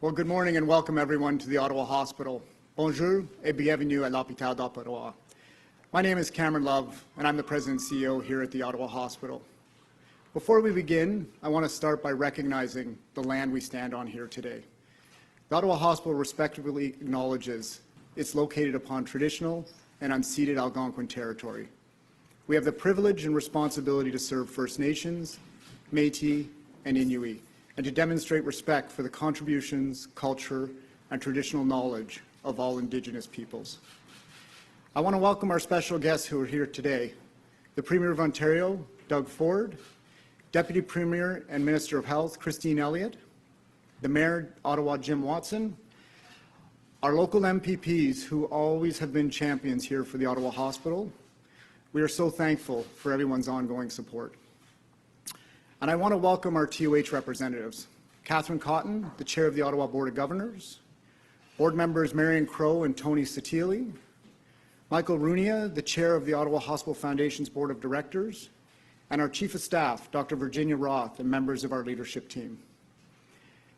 Well, good morning and welcome everyone to the Ottawa Hospital. Bonjour et bienvenue à l'hôpital d'Ottawa. My name is Cameron Love and I'm the President and CEO here at the Ottawa Hospital. Before we begin, I want to start by recognizing the land we stand on here today. The Ottawa Hospital respectfully acknowledges it's located upon traditional and unceded Algonquin territory. We have the privilege and responsibility to serve First Nations, Métis, and Inuit, and to demonstrate respect for the contributions, culture, and traditional knowledge of all Indigenous peoples. I want to welcome our special guests who are here today, the Premier of Ontario, Doug Ford, Deputy Premier and Minister of Health, Christine Elliott, the Mayor, Ottawa, Jim Watson, our local MPPs who always have been champions here for the Ottawa Hospital. We are so thankful for everyone's ongoing support. And I want to welcome our TOH representatives, Catherine Cotton, the Chair of the Ottawa Board of Governors, Board members Marion Crowe and Tony Satili, Michael Runia, the Chair of the Ottawa Hospital Foundation's Board of Directors, and our Chief of Staff, Dr. Virginia Roth, and members of our leadership team.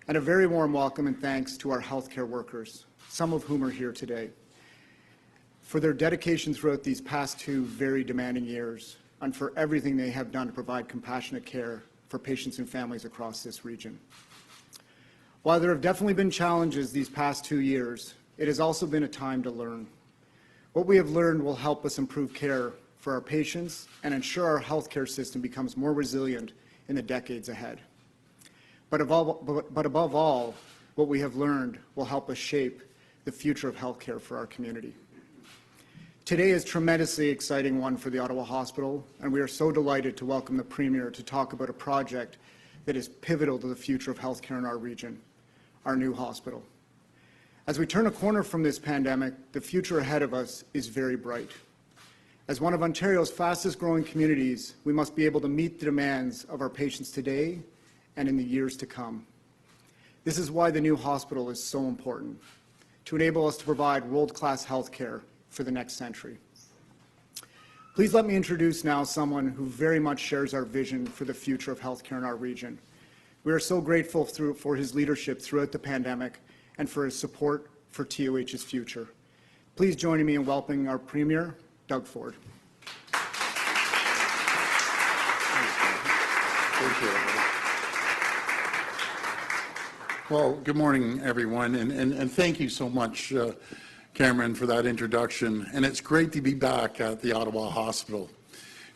And a very warm welcome and thanks to our healthcare workers, some of whom are here today, for their dedication throughout these past 2 very demanding years, and for everything they have done to provide compassionate care for patients and families across this region. While there have definitely been challenges these past 2 years, it has also been a time to learn. What we have learned will help us improve care for our patients and ensure our healthcare system becomes more resilient in the decades ahead. But above all, what we have learned will help us shape the future of healthcare for our community. Today is a tremendously exciting one for the Ottawa Hospital, and we are so delighted to welcome the Premier to talk about a project that is pivotal to the future of healthcare in our region, our new hospital. As we turn a corner from this pandemic, the future ahead of us is very bright. As one of Ontario's fastest growing communities, we must be able to meet the demands of our patients today and in the years to come. This is why the new hospital is so important, to enable us to provide world-class healthcare for the next century. Please let me introduce now someone who very much shares our vision for the future of healthcare in our region. We are so grateful for his leadership throughout the pandemic and for his support for TOH's future. Please join me in welcoming our Premier, Doug Ford. Thank you. Well, good morning, everyone, and thank you so much, Cameron, for that introduction. And it's great to be back at the Ottawa Hospital.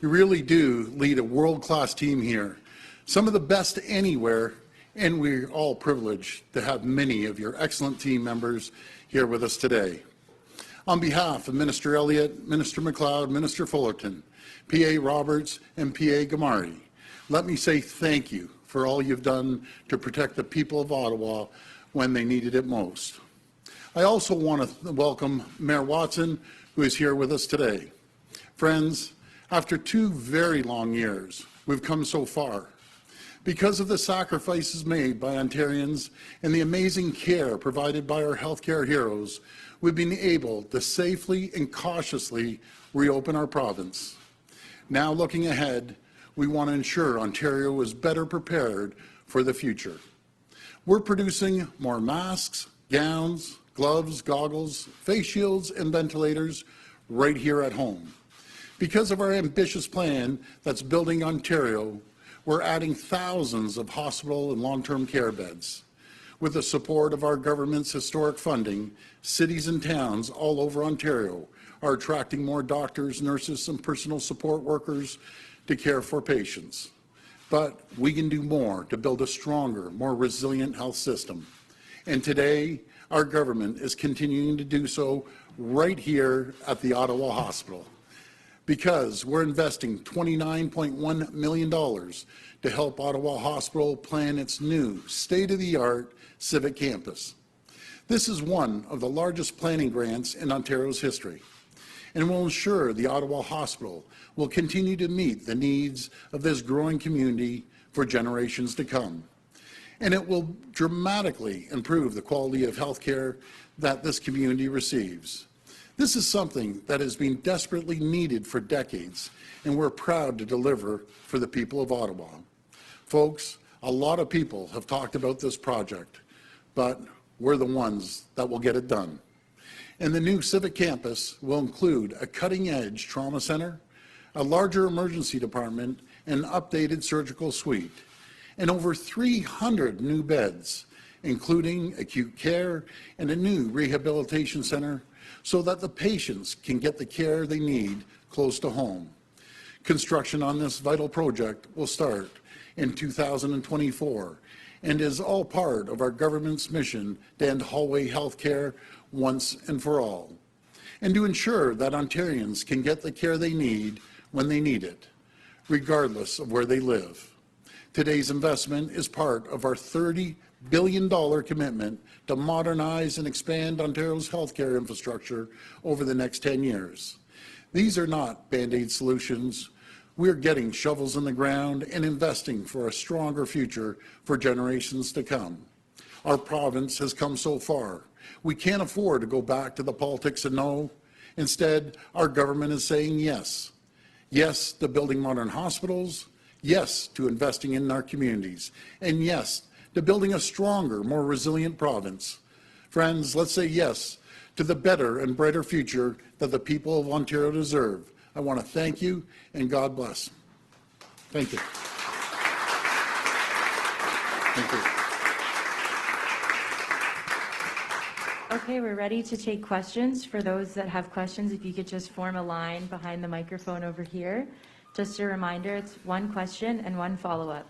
You really do lead a world-class team here, some of the best anywhere, and we're all privileged to have many of your excellent team members here with us today. On behalf of Minister Elliott, Minister MacLeod, Minister Fullerton, PA Roberts, and PA Gamari, let me say thank you for all you've done to protect the people of Ottawa when they needed it most. I also want to welcome Mayor Watson, who is here with us today. Friends, after 2 very long years, we've come so far. Because of the sacrifices made by Ontarians and the amazing care provided by our healthcare heroes, we've been able to safely and cautiously reopen our province. Now looking ahead, we want to ensure Ontario is better prepared for the future. We're producing more masks, gowns, gloves, goggles, face shields, and ventilators right here at home. Because of our ambitious plan that's building Ontario, we're adding thousands of hospital and long-term care beds. With the support of our government's historic funding, cities and towns all over Ontario are attracting more doctors, nurses, and personal support workers to care for patients. But we can do more to build a stronger, more resilient health system. And today, our government is continuing to do so right here at the Ottawa Hospital, because we're investing $29.1 million to help Ottawa Hospital plan its new state-of-the-art civic campus. This is one of the largest planning grants in Ontario's history, and will ensure the Ottawa Hospital will continue to meet the needs of this growing community for generations to come. And it will dramatically improve the quality of health care that this community receives. This is something that has been desperately needed for decades, and we're proud to deliver for the people of Ottawa. Folks, a lot of people have talked about this project, but we're the ones that will get it done. And the new Civic Campus will include a cutting-edge trauma center, a larger emergency department, an updated surgical suite, and over 300 new beds, including acute care and a new rehabilitation center, so that the patients can get the care they need close to home. Construction on this vital project will start in 2024 and is all part of our government's mission to end hallway health care once and for all, and to ensure that Ontarians can get the care they need when they need it, regardless of where they live. Today's investment is part of our $30 billion commitment to modernize and expand Ontario's healthcare infrastructure over the next 10 years. These are not Band-Aid solutions. We're getting shovels in the ground and investing for a stronger future for generations to come. Our province has come so far. We can't afford to go back to the politics of no. Instead, our government is saying yes. Yes to building modern hospitals, yes to investing in our communities, and yes to building a stronger, more resilient province. Friends, let's say yes to the better and brighter future that the people of Ontario deserve. I want to thank you, and God bless. Thank you. Thank you. Okay, we're ready to take questions. For those that have questions, if you could just form a line behind the microphone over here. Just a reminder, it's one question and one follow-up.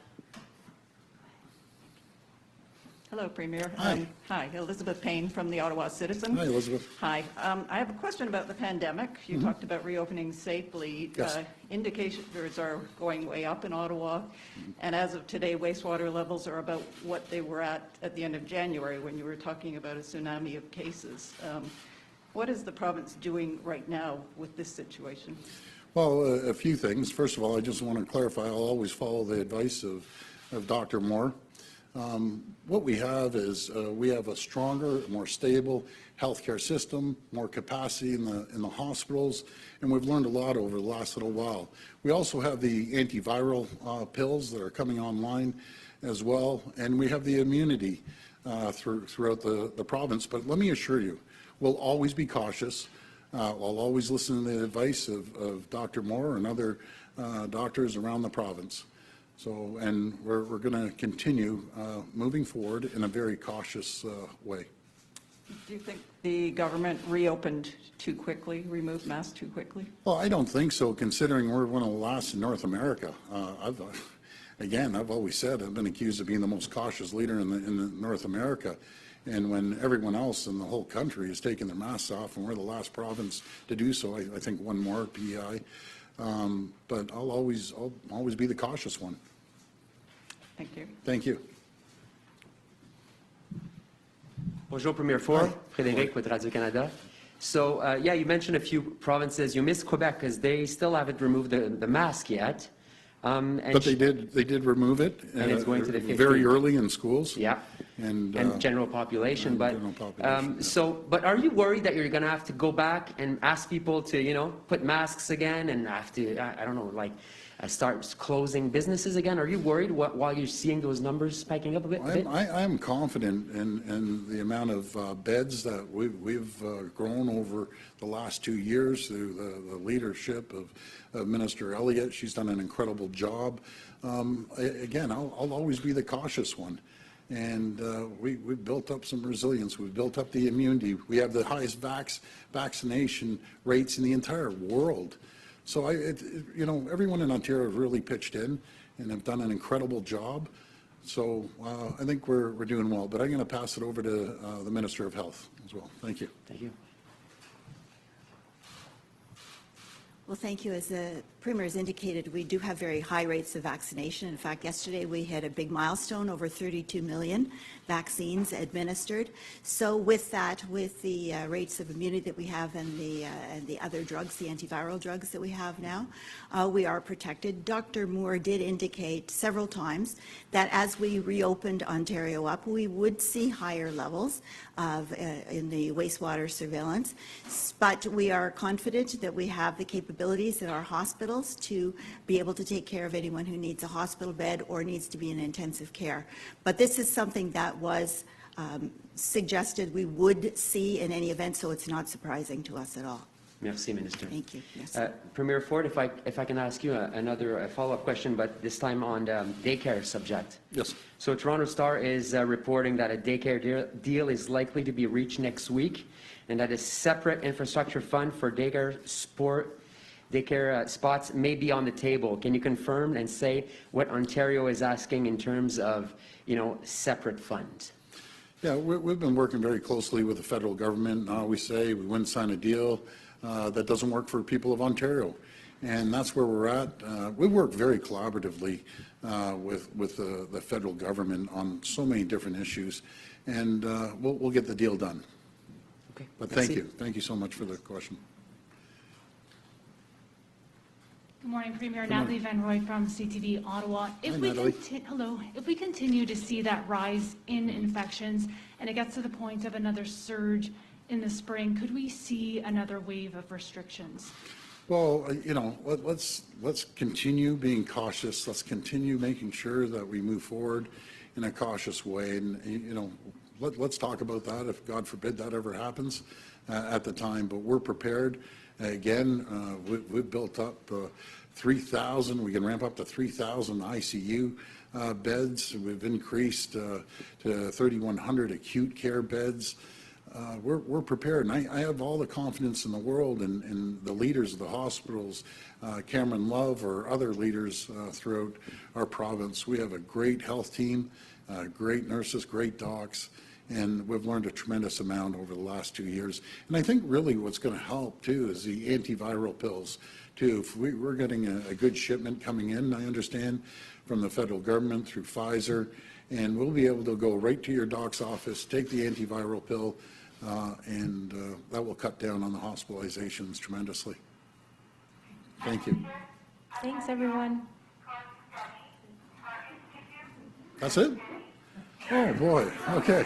Hello, Premier. Hi. Hi, Elizabeth Payne from the Ottawa Citizen. Hi, Elizabeth. Hi. I have a question about the pandemic. You talked about reopening safely. Yes. Indicators are going way up in Ottawa, and as of today, wastewater levels are about what they were at the end of January when you were talking about a tsunami of cases. What is the province doing right now with this situation? Well, a few things. First of all, I just want to clarify, I'll always follow the advice of Dr. Moore. What we have is we have a stronger, more stable healthcare system, more capacity in the hospitals, and we've learned a lot over the last little while. We also have the antiviral pills that are coming online as well, and we have the immunity throughout the province. But let me assure you, we'll always be cautious. I'll always listen to the advice of Dr. Moore and other doctors around the province. So, and we're going to continue moving forward in a very cautious way. Do you think the government reopened too quickly, removed masks too quickly? Well, I don't think so, considering we're one of the last in North America. I've always said I've been accused of being the most cautious leader in North America. And when everyone else in the whole country is taking their masks off, and we're the last province to do so, I think one more PEI. But I'll always be the cautious one. Thank you. Thank you. Bonjour, Premier Ford. Frédéric with Radio-Canada. So, yeah, you mentioned a few provinces. You missed Quebec because they still haven't removed the mask yet. But they did remove it. And it's going to the 15th. Very early in schools. Yeah. And general population. But general population, yeah. But are you worried that you're going to have to go back and ask people to, put masks again and have to, I don't know, like start closing businesses again? Are you worried while you're seeing those numbers spiking up a bit? I'm confident in the amount of beds that we've grown over the last 2 years through the leadership of Minister Elliott. She's done an incredible job. Again, I'll always be the cautious one. And we've built up some resilience. We've built up the immunity. We have the highest vaccination rates in the entire world. So everyone in Ontario have really pitched in and have done an incredible job. So I think we're doing well. But I'm going to pass it over to the Minister of Health as well. Thank you. Thank you. Well, thank you. As the Premier has indicated, we do have very high rates of vaccination. In fact, yesterday we had a big milestone, over 32 million vaccines administered. So with that, with the rates of immunity that we have and the other drugs, the antiviral drugs that we have now, we are protected. Dr. Moore did indicate several times that as we reopened Ontario up, we would see higher levels of in the wastewater surveillance. But we are confident that we have the capabilities in our hospitals to be able to take care of anyone who needs a hospital bed or needs to be in intensive care. But this is something that was suggested we would see in any event, so it's not surprising to us at all. Merci, Minister. Thank you. Yes. Premier Ford, if I can ask you another follow-up question, but this time on the daycare subject. Yes. So Toronto Star is reporting that a daycare deal is likely to be reached next week, and that a separate infrastructure fund for daycare spots may be on the table. Can you confirm and say what Ontario is asking in terms of, separate funds? Yeah, we've been working very closely with the federal government. I always say we wouldn't sign a deal that doesn't work for people of Ontario. And that's where we're at. We work very collaboratively with the federal government on so many different issues, and we'll get the deal done. Okay. But Merci. thank you. Thank you so much for the question. Good morning, Premier. Natalie Van Roy from CTV Ottawa. Natalie. Hello. If we continue to see that rise in infections and it gets to the point of another surge in the spring, could we see another wave of restrictions? Well, let's continue being cautious. Let's continue making sure that we move forward in a cautious way. And, let's talk about that if, God forbid, that ever happens at the time. But we're prepared. Again, we've built up 3,000. We can ramp up to 3,000 ICU beds. We've increased to 3,100 acute care beds. We're prepared, and I have all the confidence in the world in the leaders of the hospitals, Cameron Love or other leaders throughout our province. We have a great health team, great nurses, great docs, and we've learned a tremendous amount over the last 2 years. And I think really what's going to help too is the antiviral pills too. If we're getting a good shipment coming in, I understand, from the federal government through Pfizer, and we'll be able to go right to your doc's office, take the antiviral pill, and that will cut down on the hospitalizations tremendously. Thank you. Thanks, everyone. That's it? Oh, boy. Okay.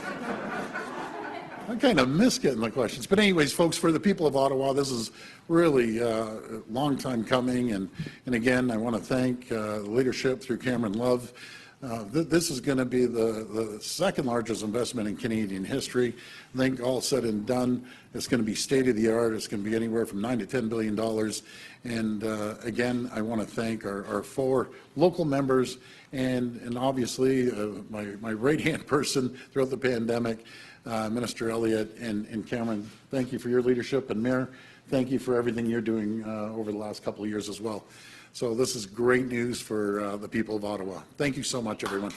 I kind of miss getting the questions. But anyways, folks, for the people of Ottawa, this is really a long time coming. And again, I want to thank the leadership through Cameron Love. This is going to be the second largest investment in Canadian history. I think all said and done, it's going to be state of the art. It's going to be anywhere from $9 to $10 billion. And again, I want to thank our 4 local members and obviously my right-hand person throughout the pandemic, Minister Elliott and Cameron. Thank you for your leadership, and Mayor, thank you for everything you're doing over the last couple of years as well. So this is great news for the people of Ottawa. Thank you so much, everyone.